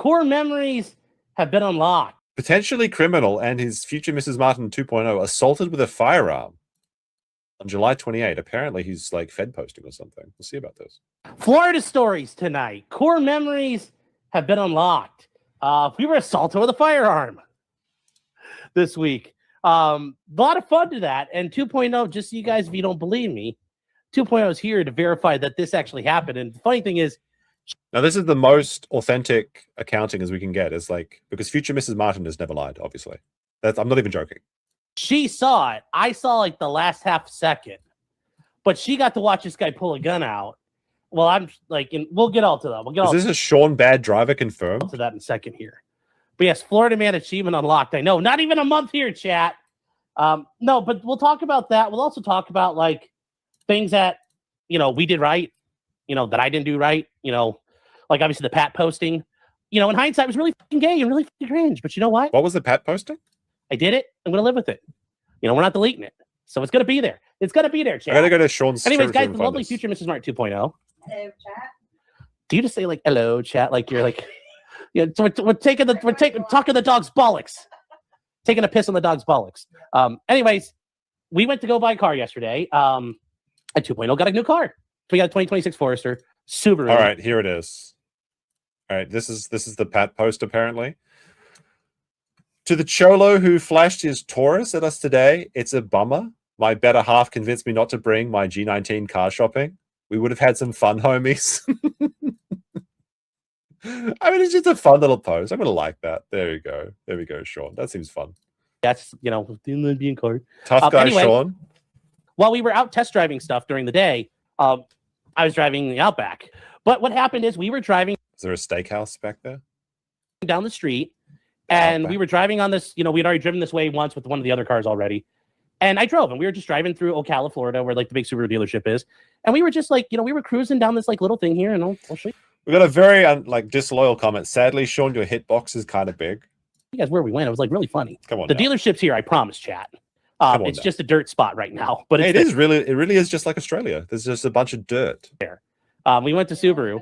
Core memories have been unlocked. Potentially criminal and his future Mrs. Martin 2.0 assaulted with a firearm on July 28. Apparently, he's like Fed posting or something. We'll see about this. Florida stories tonight. Core memories have been unlocked. We were assaulted with a firearm this week. A lot of fun to that. And 2.0, just so you guys, if you don't believe me, 2.0 is here to verify that this actually happened. And the funny thing is, now this is the most authentic accounting as we can get. Is like, because future Mrs. Martin has never lied, obviously. I'm not even joking. She saw it. I saw like the last half second, but she got to watch this guy pull a gun out. Well, I'm like, and we'll get all to that. We'll get all. Is this a Sean bad driver confirmed? To that in a second here. But yes, Florida Man achievement unlocked. I know, not even a month here, chat. No, but we'll talk about that. We'll also talk about like things that we did right, that I didn't do right. Like obviously the Pat posting. In hindsight, it was really fucking gay and really fucking cringe. But you know what? What was the Pat posting? I did it. I'm gonna live with it. We're not deleting it, so it's gonna be there. It's gonna be there, chat. I gotta go to Sean's. Anyways, guys, the lovely future Mrs. Martin 2.0. Hello, chat. Do you just say like hello, chat? Like you're like, so we're talking the dog's bollocks, taking a piss on the dog's bollocks. Anyways, we went to go buy a car yesterday. At 2.0 got a new car. So we got a 2026 Forester Subaru. All right, here it is. All right, this is the Pat post apparently. To the Cholo who flashed his Taurus at us today, it's a bummer. My better half convinced me not to bring my G19 car shopping. We would have had some fun, homies. I mean, it's just a fun little post. I'm going to like that. There you go. There we go, Sean. That seems fun. That's, being card. Tough guy, anyway, Sean. While we were out test driving stuff during the day, I was driving the Outback. But what happened is we were driving. Is there a steakhouse back there? Down the street. And we were driving on this, we'd already driven this way once with one of the other cars already. And I drove, and we were just driving through Ocala, Florida, where like the big Subaru dealership is. And we were just like, we were cruising down this like little thing here, and I'll show you. We got a very disloyal comment. Sadly, Sean, your hitbox is kind of big. You guys, where we went, it was like really funny. Come on, the dealership's here, I promise, chat. It's just a dirt spot right now, but it really is just like Australia. There's just a bunch of dirt there. We went to Subaru.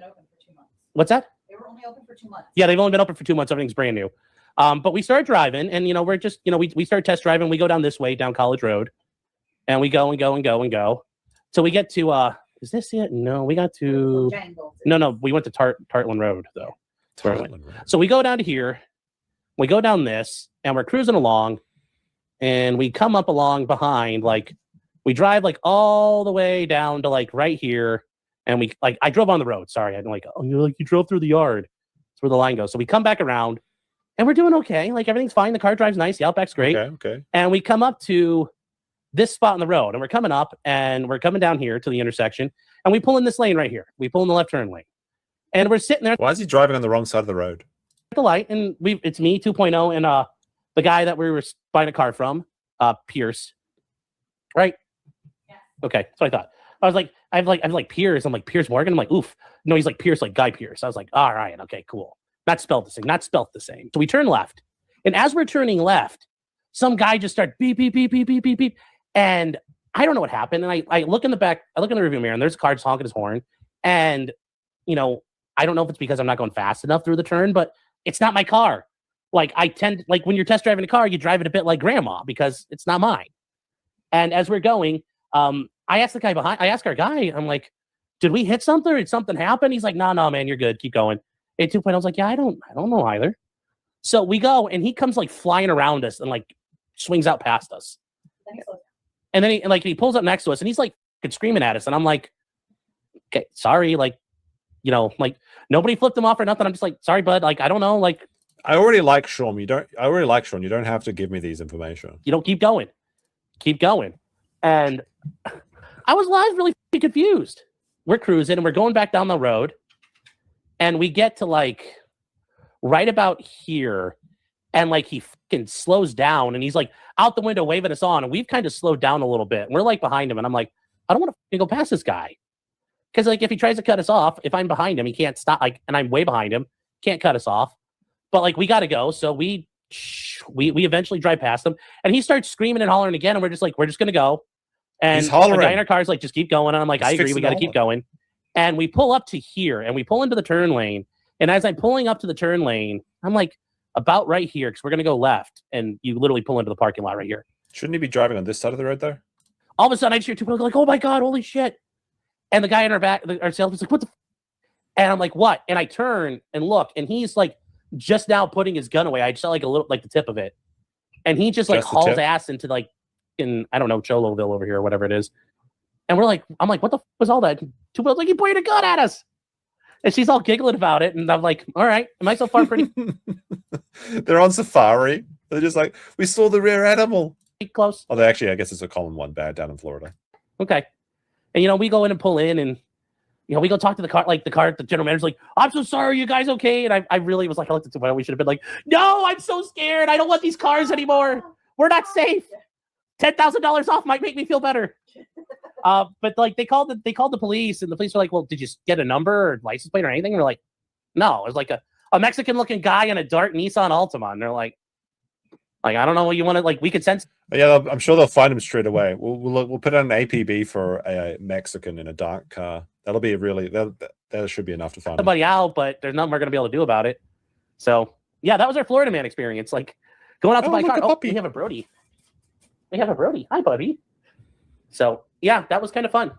What's that? They were only open for 2 months. Yeah, they've only been open for 2 months. Everything's brand new. But we started driving, and we're just we start test driving. We go down this way, down College Road, and we go and go and go and go. So we get to is this it? No, we got to no. We went to Tartland Road though. Tartland Road. So we go down to here, we go down this, and we're cruising along, and we come up along behind, like we drive like all the way down to like right here, and we like I drove on the road. Sorry, I'm like, oh, you drove through the yard. That's where the line goes. So we come back around. And we're doing okay. Like everything's fine. The car drives nice. The Outback's great. Okay. And we come up to this spot on the road, and we're coming up, and we're coming down here to the intersection, and we pull in this lane right here. We pull in the left turn lane, and we're sitting there. Why is he driving on the wrong side of the road? At the light, and it's me 2.0 and the guy that we were buying a car from, Pierce. Right? Yeah. Okay, that's what I thought. I was like, I have like Pierce. I'm like Pierce Morgan. I'm like, oof. No, he's like Pierce, like Guy Pierce. I was like, all right, okay, cool. Not spelled the same. So we turn left. And as we're turning left, some guy just started beep, beep, beep, beep, beep, beep, beep. And I don't know what happened. And I look in the back, I look in the rearview mirror, and there's a car just honking his horn. And, I don't know if it's because I'm not going fast enough through the turn, but it's not my car. Like when you're test driving a car, you drive it a bit like grandma because it's not mine. And as we're going, I asked the guy behind, I asked our guy, I'm like, did we hit something? Or did something happen? He's like, no, man, you're good. Keep going. At 2.0, I was like, yeah, I don't know either. So we go, and he comes like flying around us and like swings out past us. And then he pulls up next to us, and he's like screaming at us, and I'm like, okay, sorry, like nobody flipped him off or nothing. I'm just like, sorry, bud, like I don't know, like I already like Sean. You don't have to give me these information. You don't keep going, and I was really confused. We're cruising, and we're going back down the road. And we get to like right about here, and like he fucking slows down, and he's like out the window waving us on, and we've kind of slowed down a little bit. And we're like behind him, and I'm like, I don't want to go past this guy, because like if he tries to cut us off, if I'm behind him, he can't stop. Like, and I'm way behind him, can't cut us off. But like we got to go, so we eventually drive past him, and he starts screaming and hollering again, and we're just gonna go. And he's hollering. The guy in our car's like, just keep going, and I'm like, I agree, we got to keep going. And we pull up to here, and we pull into the turn lane, And as I'm pulling up to the turn lane, I'm like, about right here, because we're going to go left. And you literally pull into the parking lot right here. Shouldn't he be driving on this side of the road, though? All of a sudden, I just hear two people go like, oh my God, holy shit. And the guy in our back, our salesman's like, what the And I'm like, what? And I turn and look, and he's like just now putting his gun away. I just saw like a little, like the tip of it. And he just like hauls ass into like, I don't know, Choloville over here or whatever it is. And we're like, I'm like, what the f was all that? Two people like, he pointed a gun at us. And she's all giggling about it. And I'm like, all right, am I so far pretty They're on safari. They're just like, we saw the rare animal. close? Although actually, I guess it's a common one bad down in Florida. Okay. And, you know, we go in and pull in and, you know, we go talk to the car, the general manager's like, I'm so sorry, you guys okay? And I really was like, I looked at the we should have been like, no, I'm so scared. I don't want these cars anymore. We're not safe. $10,000 off might make me feel better. But like they called the police, and the police were like, well, did you get a number or license plate or anything? And we're like, no. It was like a Mexican looking guy in a dark Nissan Altima. And they're like, I don't know what you want to, like, we could sense. Yeah, I'm sure they'll find him straight away. We'll put out an APB for a Mexican in a dark car. That'll be that should be enough to find somebody out, but there's nothing we're gonna be able to do about it. So yeah, that was our Florida man experience. Like going out to buy a car. Oh, we have a Brody. Hi, buddy. So yeah, that was kind of fun.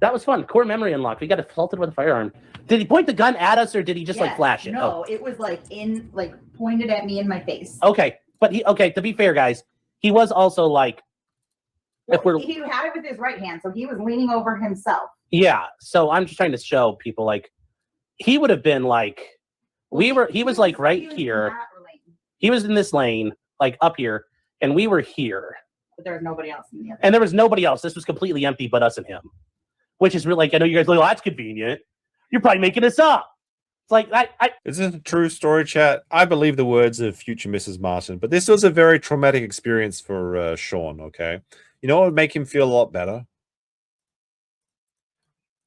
That was fun. Core memory unlocked. We got assaulted with a firearm. Did he point the gun at us, or did he just like flash it? No, it was like pointed at me in my face. Okay, but to be fair, guys, he was also like, he had it with his right hand, so he was leaning over himself. Yeah. So I'm just trying to show people, like, he would have been like, he was like right here. He was in this lane, like up here, and we were here. But there was nobody else in the other. And there was nobody else. This was completely empty but us and him. Which is really, like, I know you guys are like, oh, that's convenient. You're probably making this up. It's like, Is it a true story, chat? I believe the words of future Mrs. Martin, but this was a very traumatic experience for Sean, okay? You know what would make him feel a lot better?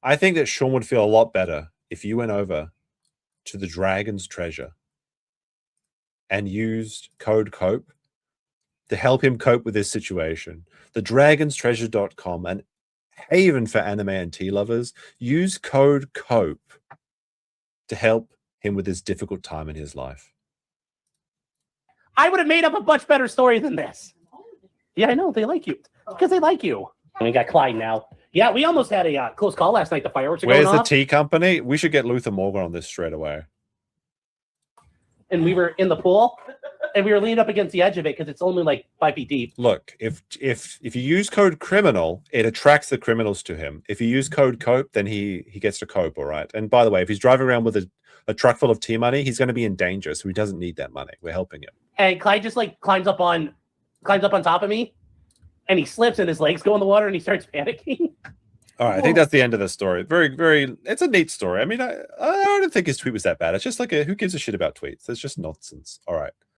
I think that Sean would feel a lot better if you went over to the Dragon's Treasure and used code COPE to help him cope with this situation. The dragonstreasure.com, an haven for anime and tea lovers. Use code COPE to help him with this difficult time in his life. I would have made up a much better story than this. Yeah, I know. They like you. Because they like you. And we got Clyde now. Yeah, we almost had a close call last night. The fireworks are going off. Where's the tea company? We should get Luther Morgan on this straight away. And we were in the pool, and we were leaning up against the edge of it because it's only like 5 feet deep. Look, if you use code criminal, it attracts the criminals to him. If you use code COPE, then he gets to cope, all right? And by the way, if he's driving around with a truck full of tea money, he's going to be in danger, so he doesn't need that money. We're helping him. And Clyde just like climbs up on top of me, and he slips and his legs go in the water and he starts panicking. All right, I think that's the end of the story. Very, very, it's a neat story. I mean, I don't think his tweet was that bad. It's just like who gives a shit about tweets? It's just nonsense. All right.